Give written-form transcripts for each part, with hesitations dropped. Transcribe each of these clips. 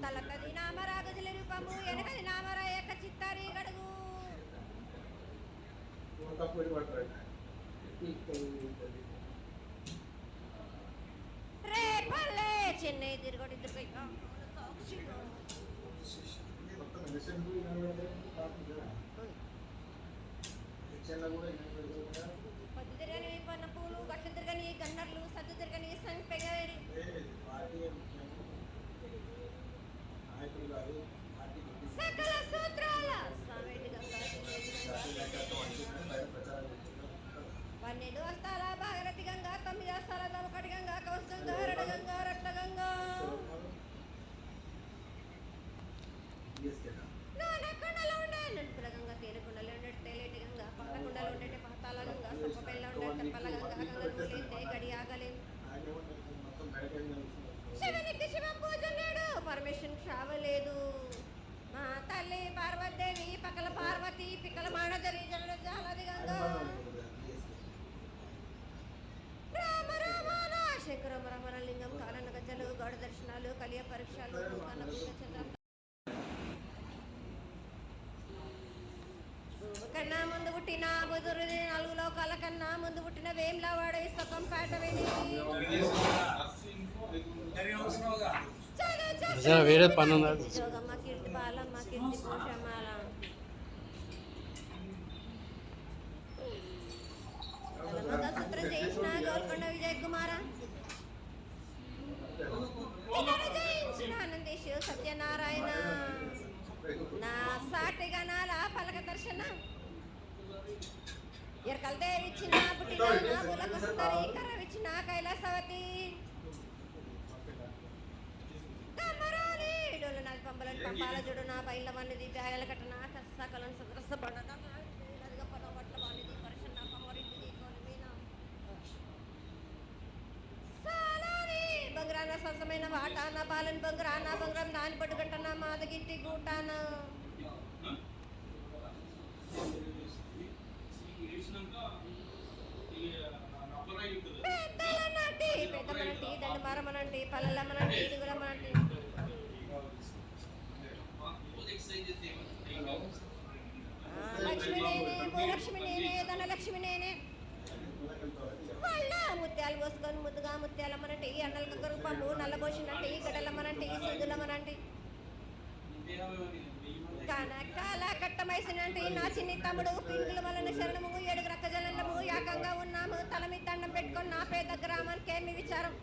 తలకది నామరాగజుల రూపము వెనకది నామరాయక చిత్తారి గడుగు రేపల్లే చెన్నై తిరుగొడి పొద్దు తిరగని పన్న పూలు గట్లు తిరగని గన్నర్లు సద్దు తిరగని సంపెగలు సకల సూత్రాల పన్నెండు వస్తాల భాగరథి గంగా 9 వస్తాల దమకటి గంగా కౌశ గంగా రడ గంగా రత్న గంగా నానకొండలో ఉండే నడుపుల గంగా తేనెకొండలో ఉండే తేలేటి గంగా పక్కకొండలో ఉండే పాతాల గంగా సప్పపెల్ల ఉండే తెప్పల గంగా గంగలులేందే గడి ఆగలేం శివునికి శివం పూజలేడు పరమేశ్వరుని శ్రావలేదు మా తల్లి పార్వతీదేవి పక్కల పార్వతి పిక్కల మానదరి జనుడు జాలది గంగా రామ రామ శంకర రమణ లింగం కారణ గజ్జలు గౌడ దర్శనాలు కలియ పరీక్షలు కన్నా ముందు పుట్టిన బుధురుది 4 లోకాల కన్నా ముందు పుట్టిన వేమ్లవాడ విశ్వకం పాటవేది వేరే పన్ను జోగమ్మ కీర్తి బాలమ్మ కీర్తి పోషమ్మాల మంగళసూత్రం చేయించిన గోల్కొండ విజయ్ కుమార జయించిన ఆనందేశ్ సత్యనారాయణ నా సాటిగా నాలా పలక దర్శన ఎరకల దేవిచ్చిన పుట్టిన నా బులకు సుందరి కర్రవిచ్చిన కైలాసవతి కమరాలి డోలు నాకు పంపలని పంపాల జుడు నా బయల వన్నది బ్యాగల కట్టన సకలను సదరస బండ అదిగా పద పట్ల వానిది పరిశన్న కమరింటిది కోనమీన సాలాని బంగ్రాన సరసమైన వాటాన బాలన్ బంగ్రాన బంగ్రం దాని పట్టుగంటన మాదగిట్టి గూటాన పెద్దలనంటి పెద్దమనంటి దండమారమనంటి పల్లెలమ్మనంటి ఇదుగులమ్మనంటి లక్ష్మి నేనే భూలక్ష్మి నేనే ధనలక్ష్మి నేనే వాళ్ళ ముత్యాలు పోసుకొని ముద్దుగా ముత్యాలమ్మనంటి అన్నలకొక రూపము నల్లబోసినంటి గడలమ్మనంటి సుద్దులమ్మనంటి కనకాల కట్టమైసినంటి నా చిన్ని తమ్ముడు పింగుల వలన శరణము 7 రక్క జలము యాకంగా ఉన్నాము తల మీద దండం పెట్టుకొని నా పేద గ్రామానికి ఏమి విచారం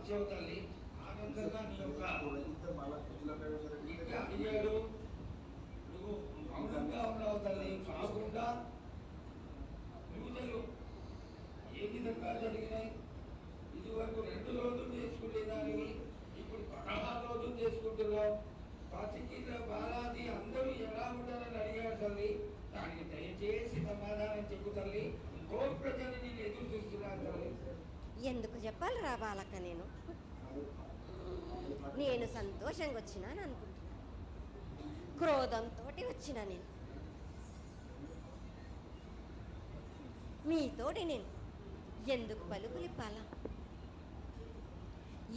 వచ్చావు తల్లి. ఆనందంగా నీ యొక్క ఇంకా అడిగాడు. నువ్వు మౌనంగా ఉన్నావు తల్లి. కాకుండా పూజలు ఏ విధంగా జరిగినాయి? ఇదివరకు 2 రోజులు చేసుకునేదానివి, ఇప్పుడు 16 రోజులు చేసుకుంటున్నావు. పసికిల బాలాది అందరూ ఎలా ఉంటారని అడిగాడు తల్లి. దానికి దయచేసి సమాధానం చెప్పు తల్లి. ఇంకో ప్రజలు నేను ఎదురు చూస్తున్నాను తల్లి. ఎందుకు చెప్పాలి రా బాలక్క? నేను సంతోషంగా వచ్చినాను అనుకుంటున్నాను, క్రోధంతో వచ్చినా నేను. మీతోటి నేను ఎందుకు పలుకులిప్పాలా,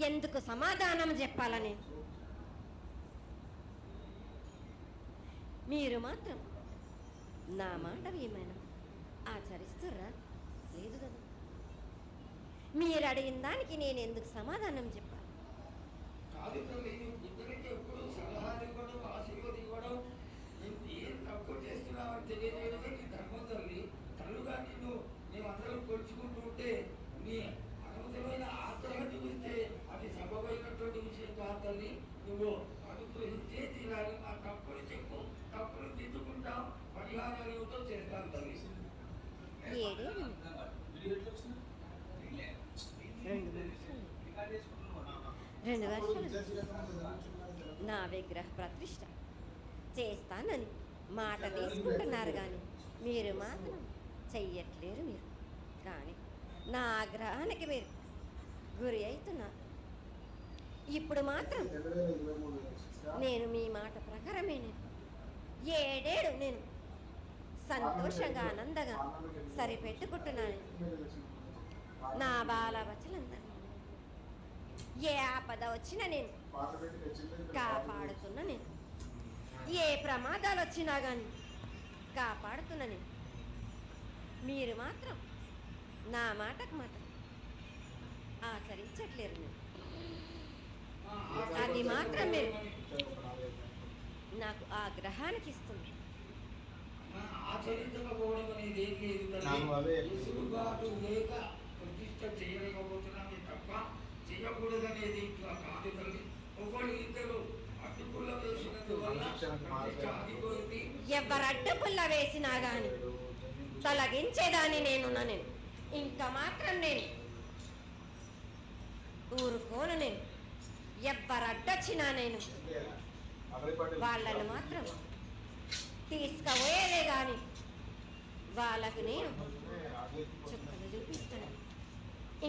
ఎందుకు సమాధానం చెప్పాలా? నేను మీరు మాత్రం నా మాట ఏమైనా ఆచరిస్తుర్రా? లేదు కదా. మీరు అడిగిన దానికి నేను ఎందుకు సమాధానం చెప్పాలి? కాదు తల్లి, ఇద్దరికి ఎప్పుడు సలహాలు ఇవ్వడం, ఆశీర్వాదం ఇవ్వడం, ఏం తప్పు చేస్తున్నామని తెలియజేయడమే నీ ధర్మం తల్లి. తల్లుగా నిన్ను మేమందరం కొలుచుకుంటూ ఉంటే నీ అనవసరమైన ఆగ్రహం చూపిస్తే అది సబబైనటువంటి విషయం కాదు తల్లి. నువ్వు అనుగ్రహించే తీరాలి. మా తప్పులు చెప్పు, తప్పులు దిద్దుకుంటాం, పరిహారాలు ఏమిటో చేస్తాం తల్లి. రెండు వర్షాలు నా విగ్రహ ప్రతిష్ట చేస్తానని మాట తీసుకుంటున్నారు, కానీ మీరు మాత్రం చెయ్యట్లేరు. మీరు కానీ నా ఆగ్రహానికి మీరు గురి అవుతున్నారు. ఇప్పుడు మాత్రం నేను మీ మాట ప్రకారమే నేను 7 ఏళ్ళు నేను సంతోషంగా ఆనందంగా సరిపెట్టుకుంటున్నాను. నా బాలబచ్చలందరూ ఏ ఆపద వచ్చినా నేను కాపాడుతున్నా. నేను ఏ ప్రమాదాలు వచ్చినా కానీ కాపాడుతున్నా నేను. మీరు మాత్రం నా మాటకు మాట ఆచరించట్లేరు. నేను అది మాత్రం మీరు నాకు ఆగ్రహానికి ఇస్తుంది. ఆచరించకపోవడం అనేది ఏం లేదు. వెసులుబాటు లేక ప్రతిష్ట చేయలేకపోతున్నామే తప్ప చేయకూడదనేది ఇట్లా కాదు తల్లి. ఒకళ్ళు ఇద్దరు అడ్డుపుల్ల వేసినందువల్ల ప్రతిష్ట ఆగిపోయింది. ఎవరు అడ్డుపుల్ల వేసినా గాని తొలగించేదాన్ని నేను ఇంకా మాత్రం నేను ఊరుకోను. నేను ఎవరు అడ్డొచ్చినా నేను వాళ్ళను మాత్రం తీసుకుపోయేదే కానీ వాళ్ళకు నేను చుక్కలు చూపిస్తాను.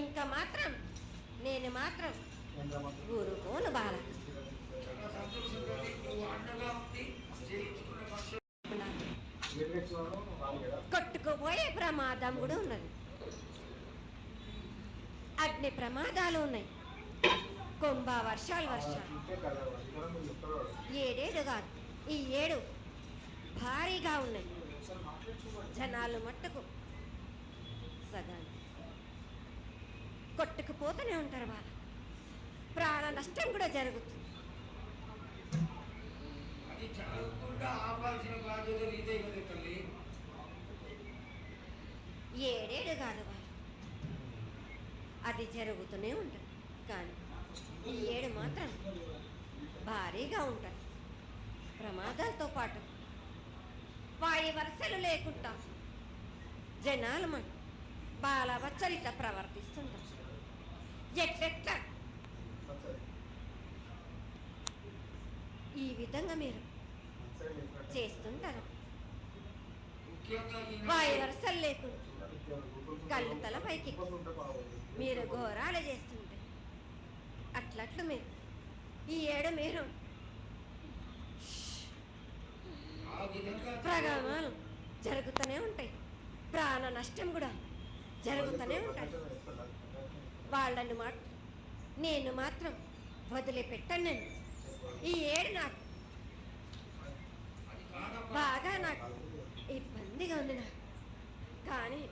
ఇంకా మాత్రం నేను మాత్రం ఊరుకోను. బాల కొట్టుకుపోయే ప్రమాదం కూడా ఉన్నది. అగ్ని ప్రమాదాలు ఉన్నాయి. కుంభ వర్షాలు 7 కాదు, ఈ 7 భారీగా ఉన్నాయి. జనాలు మట్టుకు సగాన్ని కొట్టుకుపోతూనే ఉంటారు. వాళ్ళ ప్రాణ నష్టం కూడా జరుగుతుంది. అది జరగకుండా ఆపాల్సిన బాధ్యత నీదే కదా తల్లి. 7 కాదు వాళ్ళు, అది జరుగుతూనే ఉంటుంది. కానీ ఈ 7 మాత్రం భారీగా ఉంటాయి. ప్రమాదాలతో పాటు వాయి వరుసలు లేకుండా జనాలు మన బాలబచ్చలు ఇట్లా ప్రవర్తిస్తుంటారు. ఎట్లెట్లా ఈ విధంగా మీరు చేస్తుంటారు. వాయి వరుసలు లేకుండా కళ్ళు తల పైకి మీరు ఘోరాలు చేస్తుంటే అట్లట్లు మీరు ఈ 7 మీరు ప్రమాదాలు జరుగుతూనే ఉంటాయి. ప్రాణ నష్టం కూడా జరుగుతూనే ఉంటాయి. వాళ్ళను నేను మాత్రం వదిలిపెట్టాను. నేను ఈ 7 నాకు బాగా నాకు ఇబ్బందిగా ఉంది. నాకు కానీ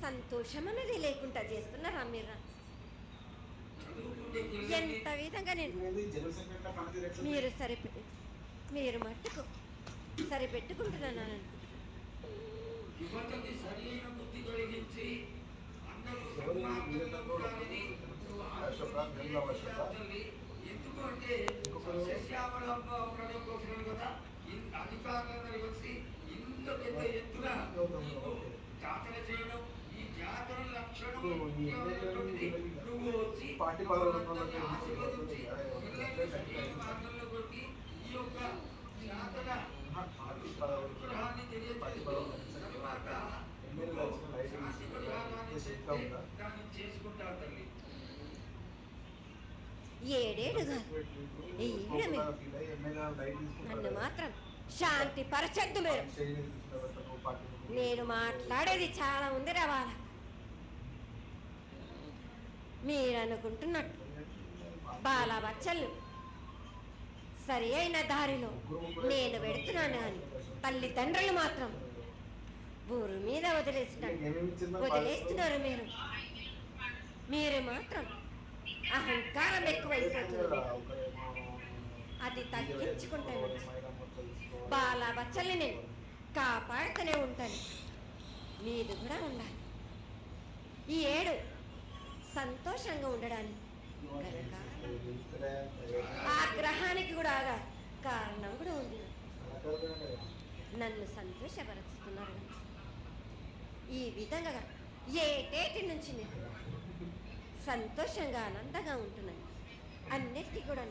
సంతోషం అనేది లేకుండా చేస్తున్నారా మీరు? ఎంత విధంగా నేను మీరు మట్టుకు సరిపెట్టుకుంటున్నాను అనుకుంటున్నాను. ఎందుకు అంటే సస్యశ్యామలం ఉండడం కోసమే కదా అధికారులందరూ కలిసి ఇంత పెద్ద ఎత్తున జాతర చేయడం. ఈ జాతర లక్షణం నువ్వు వచ్చి ఆశీర్వదించి పిల్లల్ని మార్గంలో కొట్టి ఈ యొక్క జాతర అనుగ్రహాన్ని తెలియజేస్తూ తరువాత శాంతి పరిహారాన్ని చెప్తే దాన్ని చేసుకుంటారు తల్లి. ఏడేడుగా నన్ను మాత్రం శాంతి పరచద్దు మీరు. నేను మాట్లాడేది చాలా ఉంది రవాల. మీరు అనుకుంటున్నట్టు బాలబచ్చలు సరి అయిన దారిలో నేను పెడుతున్నాను అని తల్లిదండ్రులు మాత్రం ఊరు మీద వదిలేస్తున్నారు. మీరు మాత్రం అహంకారం ఎక్కువైపోతుంది. అది తగ్గించుకుంటాను. బాలబచ్చల్ని నేను కాపాడుతూనే ఉంటాను. మీది కూడా ఉండాలి. ఈ ఏడు సంతోషంగా ఉండడానికి ఆ గ్రహానికి కూడా కారణం కూడా ఉంది. నన్ను సంతోషపరుస్తున్నారు. ఈ విధంగా ఏటేటి నుంచి నేను సంతోషంగా ఆనందంగా ఉంటున్నాను. అన్నిటికీ కూడా